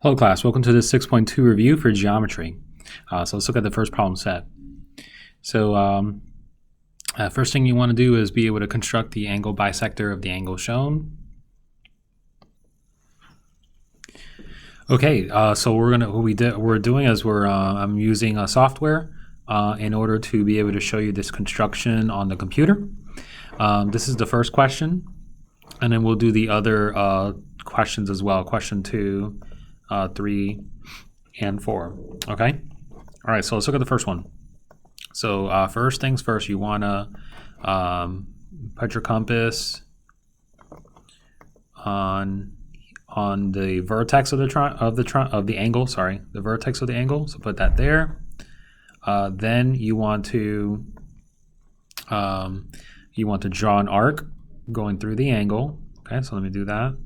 Hello class, welcome to this 6.2 review for geometry. So let's look at the first problem set. So first thing you want to do is be able to construct the angle bisector of the angle shown. Okay, so we're doing is I'm using a software in order to be able to show you this construction on the computer. This is the first question, and then we'll do the other questions as well, question 2, 3, and 4. Okay? All right, so let's look at the first one. So first things first, you want to put your compass on the vertex of the angle. Sorry, the vertex of the angle. So put that there. Then you want to draw an arc going through the angle. Okay, so let me do that.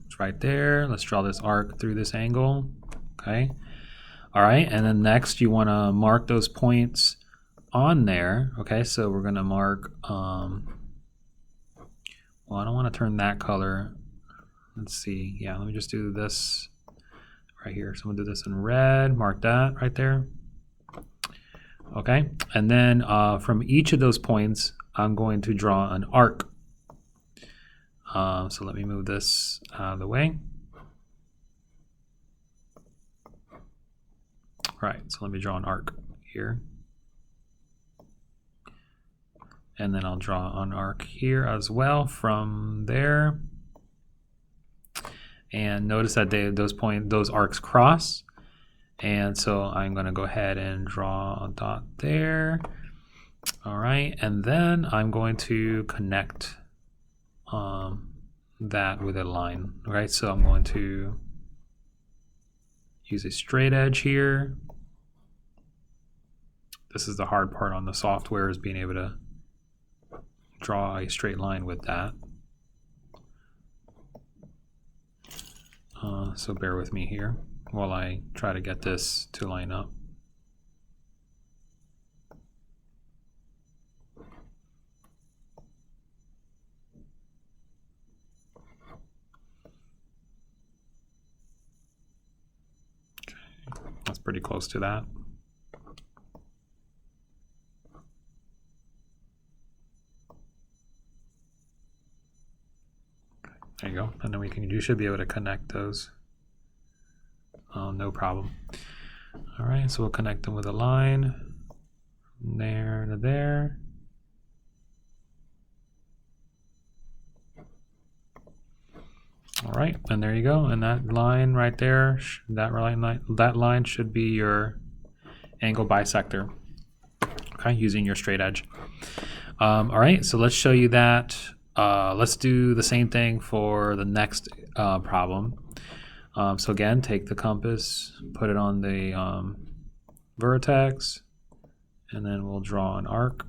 It's right there. Let's draw this arc through this angle. Okay. All right, and then next you want to mark those points on there. Okay, so we're going to mark, well, I don't want to turn that color. Let's see. Yeah, let me just do this right here. So I'm going to do this in red, mark that right there. Okay, and then from each of those points, I'm going to draw an arc. So let me move this out of the way. All right, so let me draw an arc here. And then I'll draw an arc here as well from there. And notice that those arcs cross. And so I'm going to go ahead and draw a dot there. All right, and then I'm going to connect that with a line. All right, so I'm going to use a straight edge here. This is the hard part on the software, is being able to draw a straight line with that. So bear with me here while I try to get this to line up. Okay, that's pretty close to that. There you go, and then you should be able to connect those. No problem. All right, so we'll connect them with a line from there to there. All right, and there you go. And that line right there, that line should be your angle bisector. Okay, using your straight edge. All right, so let's show you that. Let's do the same thing for the next problem. So again, take the compass, put it on the vertex, and then we'll draw an arc.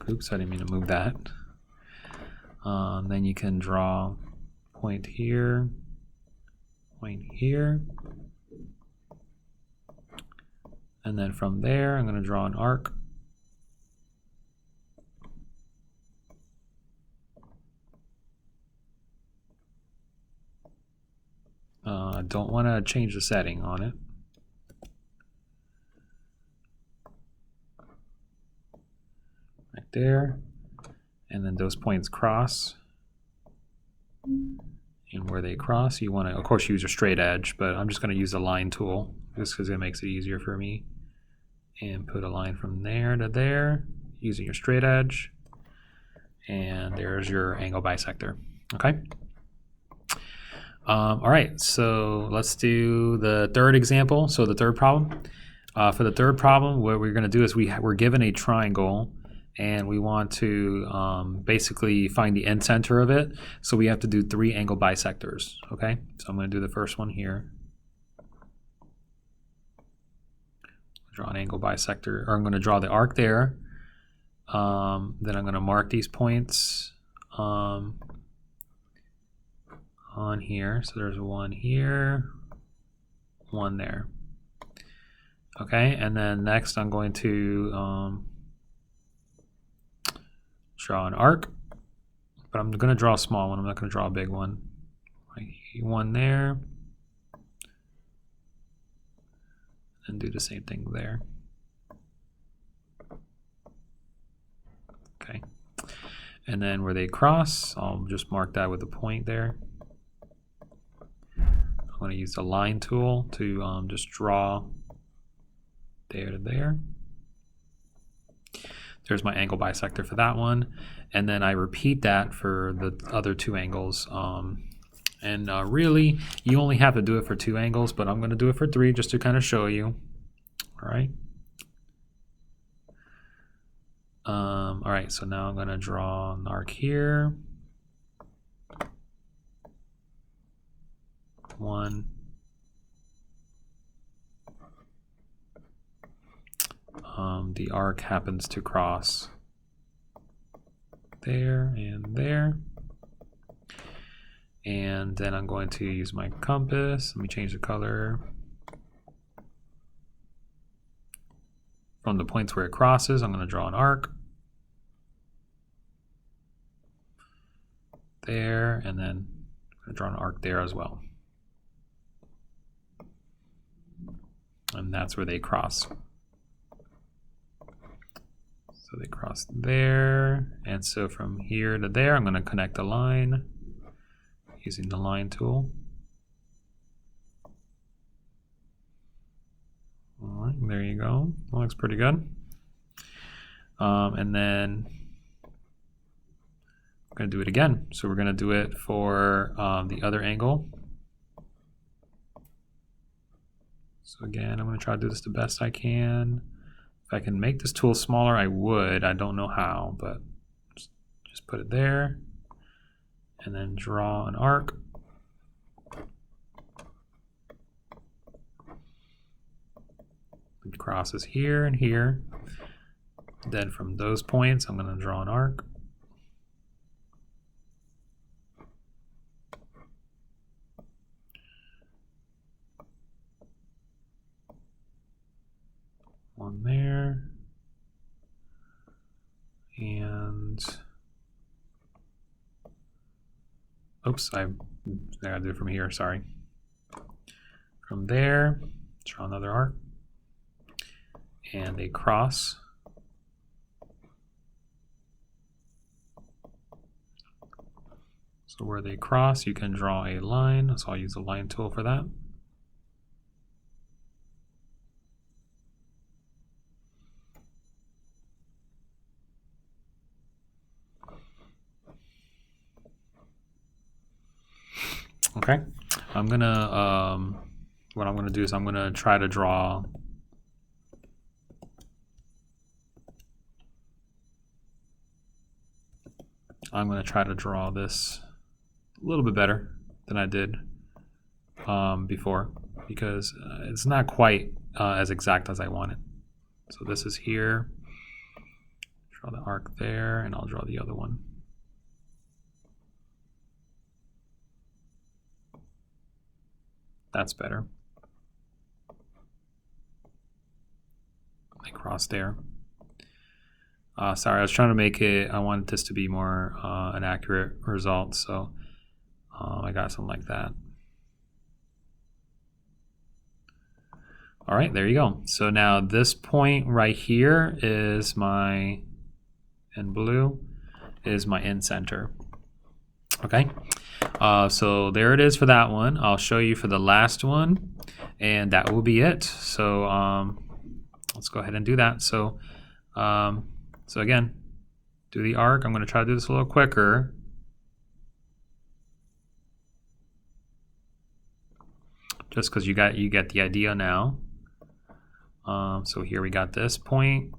Oops, I didn't mean to move that. Then you can draw point here, and then from there I'm going to draw an arc. I don't want to change the setting on it. Right there. And then those points cross. And where they cross, you want to, of course, use a straight edge, but I'm just going to use the line tool just because it makes it easier for me. And put a line from there to there using your straight edge. And there's your angle bisector. Okay? All right, so let's do the third example. So the third problem. For the third problem, what we're going to do is we're given a triangle, and we want to basically find the end center of it. So we have to do 3 angle bisectors. Okay, so I'm going to do the first one here. Draw an angle bisector, or I'm going to draw the arc there. Then I'm going to mark these points on here. So there's one here, one there. Okay, and then next I'm going to draw an arc, but I'm going to draw a small one. I'm not going to draw a big one. one there, and do the same thing there. Okay, and then where they cross, I'll just mark that with a point there. I'm going to use the line tool to just draw there to there. There's my angle bisector for that one, and then I repeat that for the other two angles. Really, you only have to do it for 2 angles, but I'm going to do it for 3 just to kind of show you. All right. All right, so now I'm going to draw an arc here. 1. The arc happens to cross there and there. And then I'm going to use my compass. Let me change the color. From the points where it crosses, I'm going to draw an arc. There, and then I'm going to draw an arc there as well. And that's where they cross. So they cross there, and so from here to there, I'm going to connect a line using the line tool. All right, there you go. That looks pretty good. And then I'm going to do it again. So we're going to do it for the other angle. So again, I'm going to try to do this the best I can. If I can make this tool smaller, I would. I don't know how, but just put it there and then draw an arc. It crosses here and here. Then from those points, I'm going to draw an arc. One there. And oops, I gotta do it from here, sorry. From there, draw another arc. And they cross. So where they cross, you can draw a line. So I'll use the line tool for that. Okay, I'm gonna, what I'm gonna do is I'm gonna try to draw this a little bit better than I did before, because it's not quite as exact as I want it. So this is here, draw the arc there, and I'll draw the other one. That's better. They cross there. Sorry, I was trying to make it, I wanted this to be more an accurate result, so I got something like that. All right, there you go. So now this point right here is my, in blue, is my end center. Okay, so there it is for that one. I'll show you for the last one, and that will be it. So let's go ahead and do that. So so again, do the arc. I'm going to try to do this a little quicker. Just because you get the idea now. So here we got this point.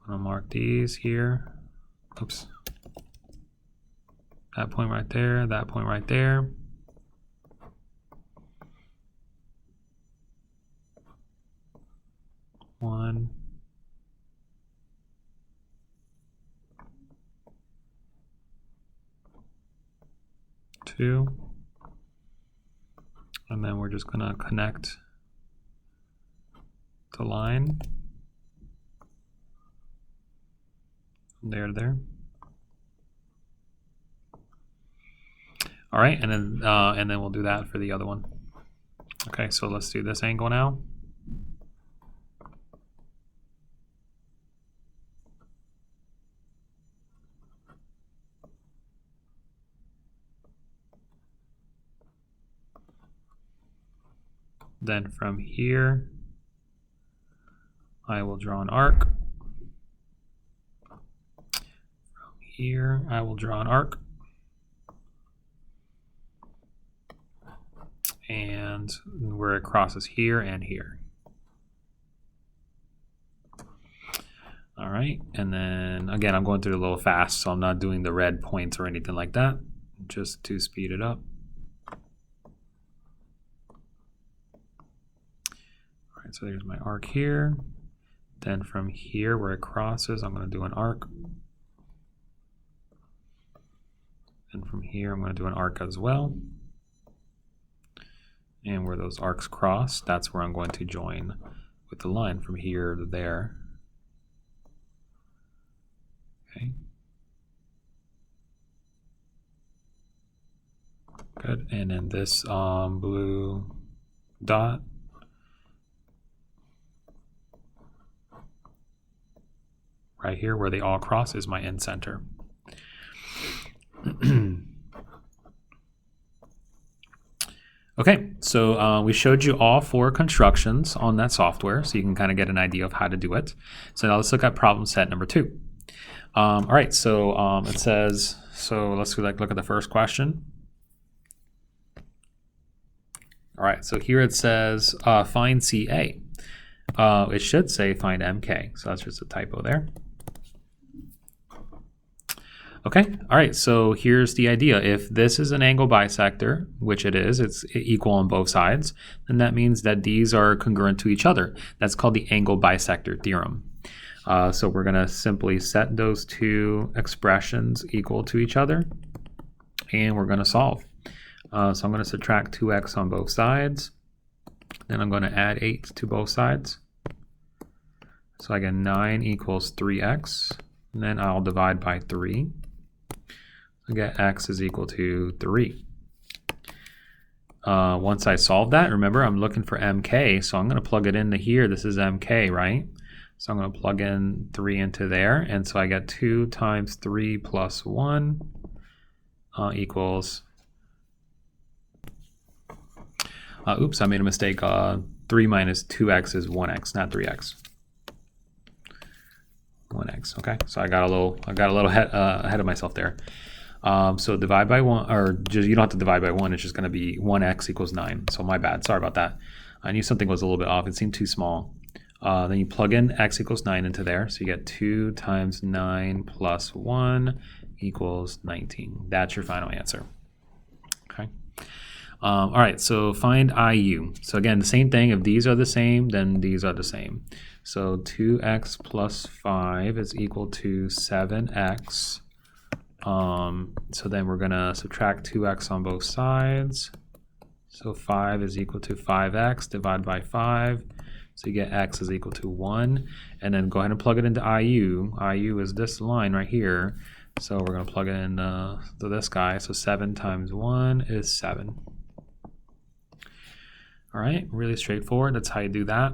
I'm going to mark these here. Oops. That point right there, that point right there. One. Two. And then we're just going to connect the line from there to there. All right, and then we'll do that for the other one. Okay, so let's do this angle now. Then from here, I will draw an arc. From here, I will draw an arc. And where it crosses here and here. All right, and then again, I'm going through it a little fast, so I'm not doing the red points or anything like that, just to speed it up. All right, so there's my arc here. Then from here where it crosses, I'm going to do an arc. And from here, I'm going to do an arc as well. And where those arcs cross, that's where I'm going to join with the line from here to there. Okay. Good. And then this blue dot. Right here where they all cross is my end center. Okay, so we showed you all 4 constructions on that software, so you can kind of get an idea of how to do it. So now let's look at problem set number 2. All right, so it says, so let's look at the first question. All right, so here it says find CA. It should say find MK, so that's just a typo there. Okay, all right, so here's the idea. If this is an angle bisector, which it is, it's equal on both sides, then that means that these are congruent to each other. That's called the angle bisector theorem. So we're going to simply set those 2 expressions equal to each other, and we're going to solve. So I'm going to subtract 2x on both sides. Then I'm going to add 8 to both sides. So I get 9 equals 3x. And then I'll divide by 3. I get x is equal to 3. Once I solve that, remember I'm looking for mk, so I'm going to plug it into here. This is mk, right? So I'm going to plug in 3 into there, and so I get 2 times 3 plus 1 equals, oops, I made a mistake. 3 minus 2x is 1x, not 3x. 1x, okay? So I got a little ahead of myself there. So divide by 1, or just, you don't have to divide by 1, it's just going to be 1x equals 9. So my bad, sorry about that. I knew something was a little bit off, it seemed too small. Then you plug in x equals 9 into there, so you get 2 times 9 plus 1 equals 19. That's your final answer. Okay. All right, so find IU. So again, the same thing. If these are the same, then these are the same. So 2x plus 5 is equal to 7x. So then we're going to subtract 2x on both sides. So 5 is equal to 5x divided by 5. So you get x is equal to 1. And then go ahead and plug it into IU. IU is this line right here. So we're going to plug it in to this guy. So 7 times 1 is 7. All right, really straightforward. That's how you do that.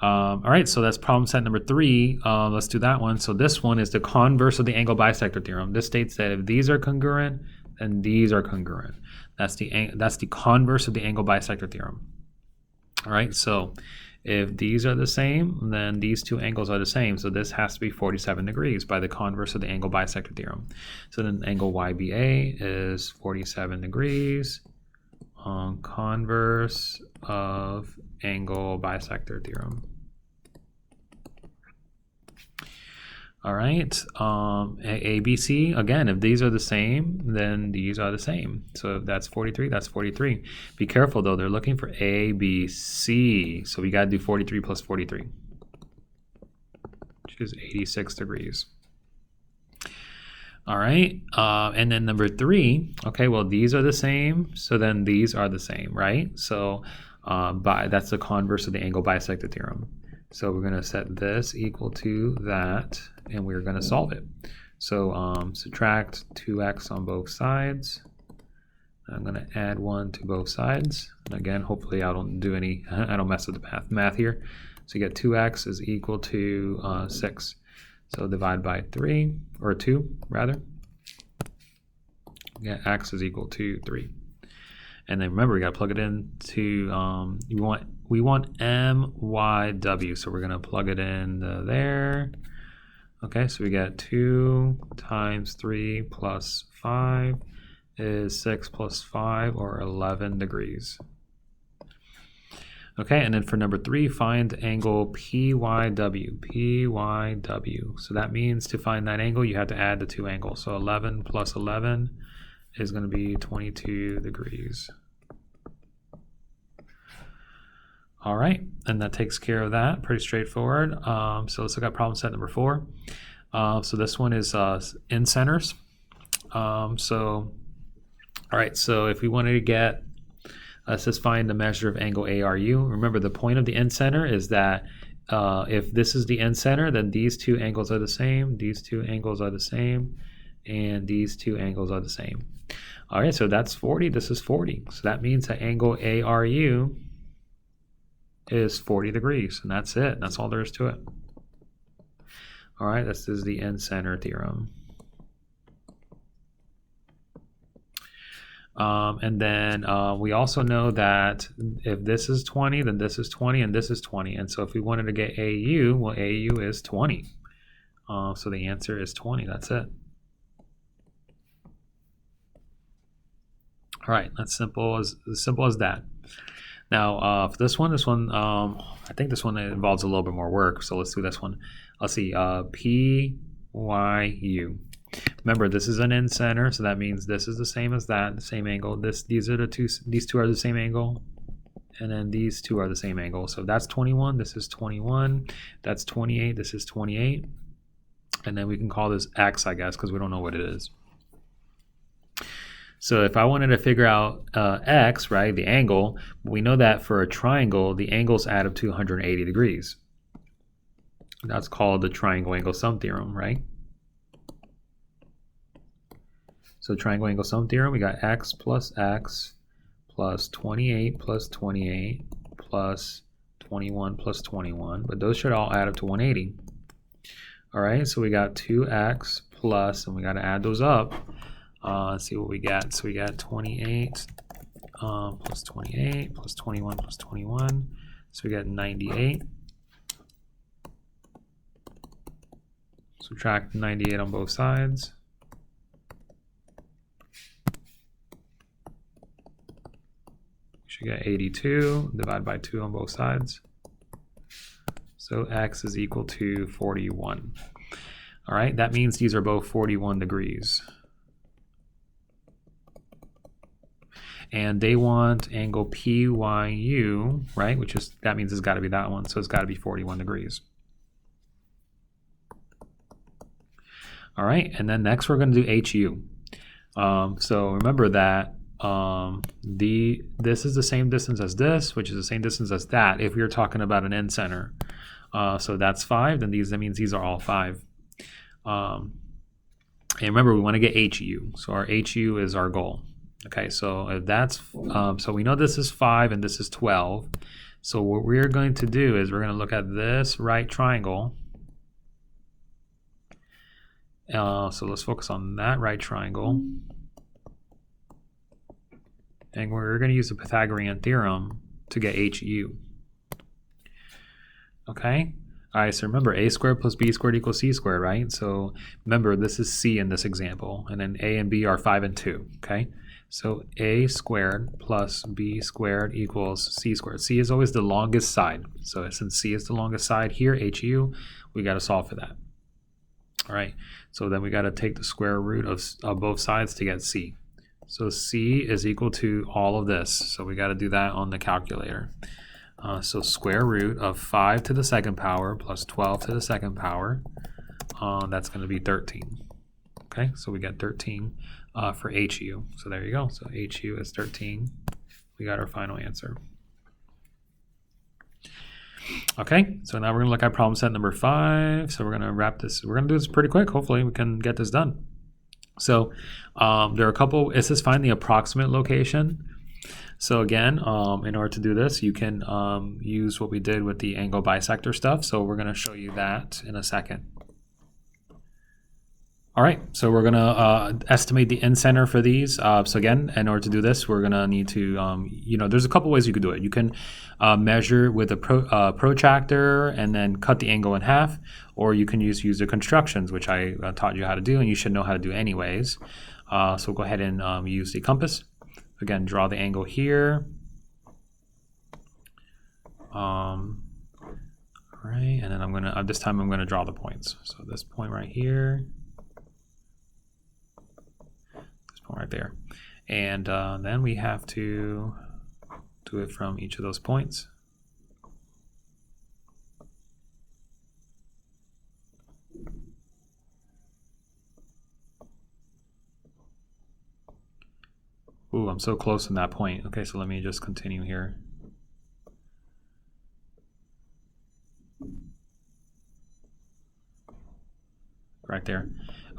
All right, so that's problem set number 3. Let's do that one. So this one is the converse of the angle bisector theorem. This states that if these are congruent, then these are congruent. That's the converse of the angle bisector theorem. All right, so if these are the same, then these 2 angles are the same. So this has to be 47 degrees by the converse of the angle bisector theorem. So then angle YBA is 47 degrees. Converse of angle bisector theorem. All right, ABC, again, if these are the same, then these are the same. So if that's 43, that's 43. Be careful though, they're looking for ABC. So we gotta do 43 plus 43, which is 86 degrees. All right, and then number 3, okay, well, these are the same, so then these are the same, right? So that's the converse of the angle bisector theorem. So we're going to set this equal to that, and we're going to solve it. So subtract 2x on both sides. I'm going to add 1 to both sides. And again, hopefully I don't do any, I don't mess with the math here. So you get 2x is equal to 6. So divide by 3, or 2 rather. Yeah, x is equal to 3. And then remember, we got to plug it into, we want m, y, w. So we're going to plug it in there. Okay, so we get 2 times 3 plus 5 is 6 plus 5, or 11 degrees. Okay, and then for number 3, find angle PYW. PYW. So that means to find that angle, you have to add the 2 angles. So 11 plus 11 is going to be 22 degrees. All right, and that takes care of that. Pretty straightforward. So let's look at problem set number 4. So this one is in centers. All right, so if we wanted to get, let's just find the measure of angle ARU. Remember, the point of the in center is that if this is the in center, then these 2 angles are the same, these 2 angles are the same, and these 2 angles are the same. All right, so that's 40, this is 40. So that means that angle ARU is 40 degrees, and that's it. That's all there is to it. All right, this is the in center theorem. And then we also know that if this is 20, then this is 20, and this is 20. And so if we wanted to get AU, well, AU is 20. So the answer is 20. That's it. All right, that's simple as that. Now, for this one, I think this one involves a little bit more work. So let's do this one. Let's see, PYU. Remember, this is an in center, so that means this is the same as that, the same angle. These two are the same angle, and then these 2 are the same angle. So that's 21. This is 21. That's 28. This is 28. And then we can call this x, I guess, because we don't know what it is. So if I wanted to figure out x, right, the angle, we know that for a triangle, the angles add up to 180 degrees. That's called the triangle angle sum theorem, right? So triangle angle sum theorem, we got x plus 28 plus 28 plus 21 plus 21, but those should all add up to 180. All right, so we got 2x plus, and we got to add those up. Let's see what we got. So we got 28 plus 28 plus 21 plus 21. So we got 98. Subtract 98 on both sides. We should get 82. Divide by 2 on both sides. So x is equal to 41. All right, that means these are both 41 degrees. And they want angle PYU, right? That means it's got to be that one. So it's got to be 41 degrees. All right, and then next we're going to do HU. So remember that this is the same distance as this, which is the same distance as that if we were talking about an end center. So that's 5, then that means these are all 5. And remember, we want to get HU. So our HU is our goal. Okay, so if that's, so we know this is 5 and this is 12. So what we're going to do is we're going to look at this right triangle. So let's focus on that right triangle. And we're going to use the Pythagorean theorem to get HU. Okay? All right, so remember, a squared plus b squared equals c squared, right? So remember, this is c in this example, and then a and b are 5 and 2, okay? So a squared plus b squared equals c squared. C is always the longest side. So since c is the longest side here, HU, we got to solve for that. All right, so then we got to take the square root of both sides to get c. So c is equal to all of this. So we got to do that on the calculator. So square root of 5 to the second power plus 12 to the second power, that's going to be 13. Okay, so we got 13 for HU. So there you go. So HU is 13. We got our final answer. Okay, so now we're going to look at problem set number 5. So we're going to wrap this. We're going to do this pretty quick. Hopefully we can get this done. So there are a couple, it says find the approximate location. So again, in order to do this, you can use what we did with the angle bisector stuff. So we're going to show you that in a second. All right, so we're going to estimate the in-center for these. So again, in order to do this, we're going to need to, there's a couple ways you could do it. You can measure with a protractor and then cut the angle in half, or you can use the constructions, which I taught you how to do, and you should know how to do anyways. So go ahead and use the compass. Again, draw the angle here. All right, and then I'm gonna, this time I'm gonna draw the points. So this point right here, this point right there. And then we have to do it from each of those points. Ooh, I'm so close in that point. Okay, so let me just continue here. Right there.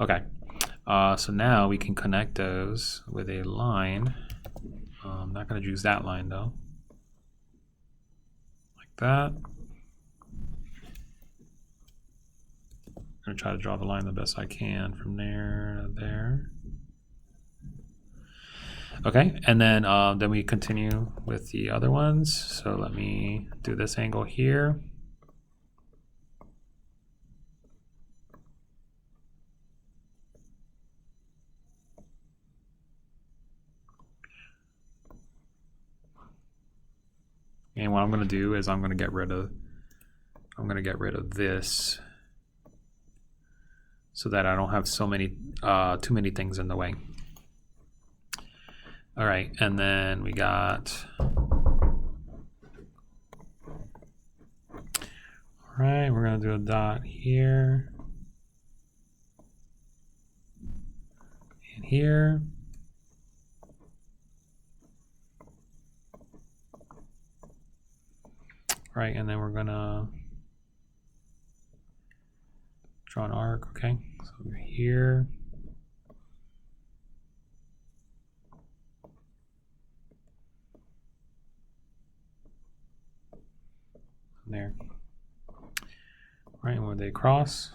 Okay, so now we can connect those with a line. I'm not going to use that line though. Like that. I'm going to try to draw the line the best I can from there to there. Okay, and then we continue with the other ones. So let me do this angle here. And what I'm going to do is I'm going to get rid of this so that I don't have so many too many things in the way. All right, and then we got, all right, we're gonna do a dot here and here. All right, and then we're gonna draw an arc, okay? So we're here. There. Right, and where they cross.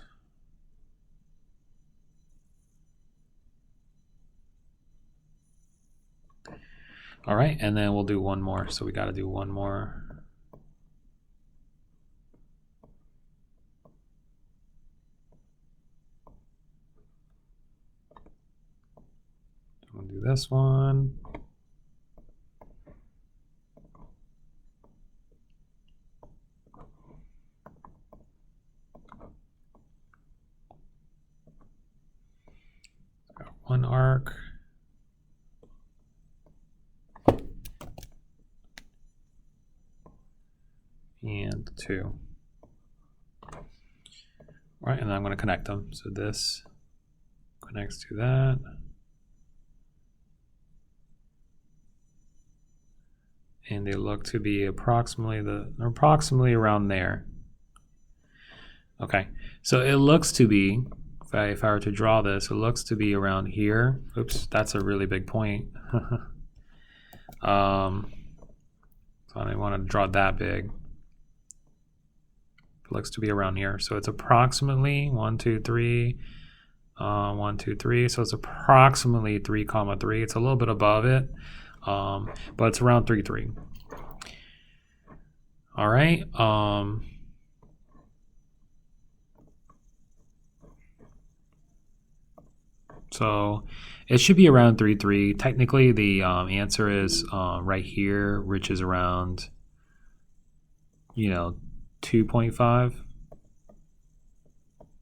All right, and then we'll do one more. So we got to do one more. We'll do this one. One arc. And two. All right, and then I'm going to connect them. So this connects to that. And they look to be approximately around there. Okay, so it looks to be, if I were to draw this, it looks to be around here. Oops, that's a really big point. So I don't want to draw that big. It looks to be around here. So it's approximately 1, 2, 3, 1, 2, 3. So it's approximately 3, 3. It's a little bit above it, but it's around 3, 3. All right. So it should be around 3, 3. Technically, the answer is right here, which is around, 2.5.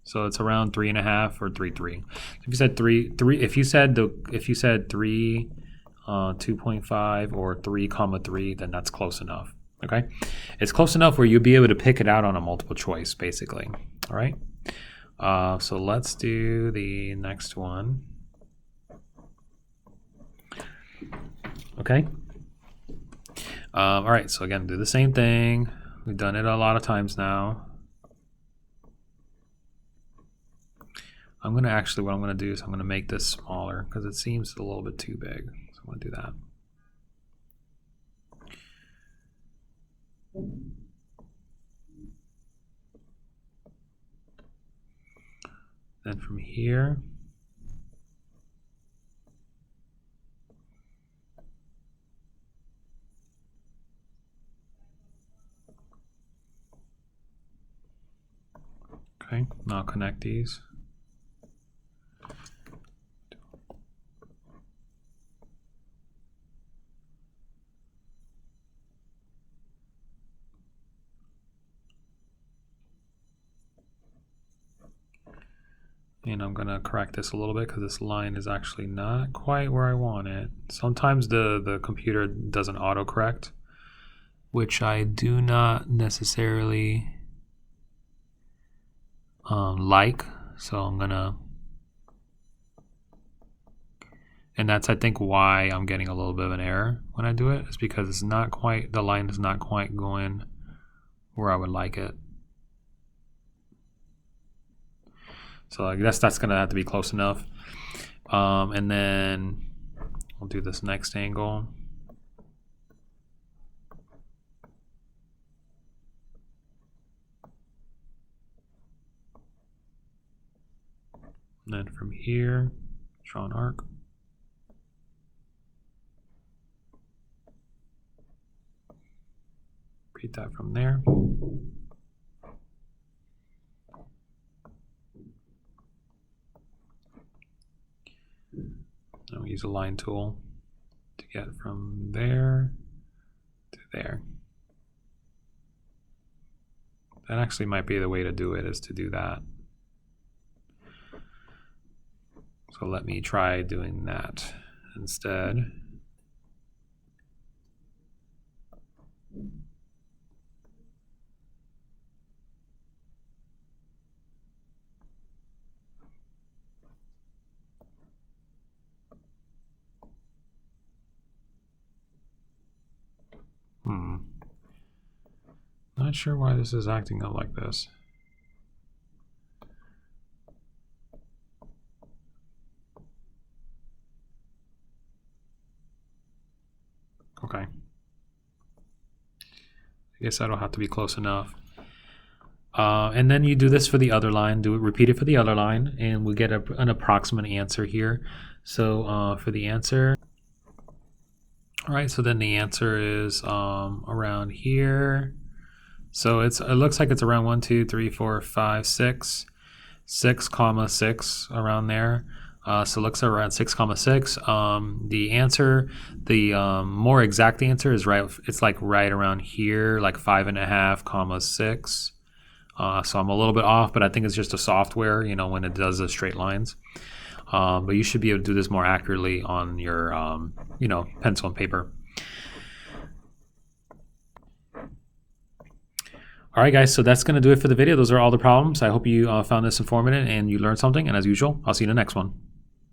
So it's around 3.5 or 3, 3. If you said 3, 3, if you said 3, 2.5 or 3, 3, then that's close enough. Okay, it's close enough where you'll be able to pick it out on a multiple choice, basically. All right. So let's do the next one. Okay. All right, so again, do the same thing. We've done it a lot of times now. I'm gonna actually, what I'm gonna do is I'm gonna make this smaller because it seems a little bit too big. So I'm gonna do that. Then from here, okay, now I'll connect these. And I'm gonna correct this a little bit because this line is actually not quite where I want it. Sometimes the computer doesn't autocorrect, which I do not necessarily like. So I'm gonna, and that's I think why I'm getting a little bit of an error when I do it, is because it's not quite, the line is not quite going where I would like it. So I guess that's gonna have to be close enough. And then we'll do this next angle. And then from here, draw an arc. Repeat that from there. Now we use a line tool to get from there to there. That actually might be the way to do it, is to do that. So let me try doing that instead. Not sure why this is acting up like this. Okay. I guess that'll have to be close enough. And then you do this for the other line, repeat it for the other line, and we get an approximate answer here. So for the answer, all right, so then the answer is around here. So it looks like it's around 1, 2, 3, 4, 5, 6, 6,6 around there. So it looks like around 6,6. The answer, the more exact answer is right. It's like right around here, like 5.5, 6. So I'm a little bit off, but I think it's just a software, you know, when it does the straight lines. But you should be able to do this more accurately on your, you know, pencil and paper. All right, guys, so that's going to do it for the video. Those are all the problems. I hope you found this informative and you learned something. And as usual, I'll see you in the next one.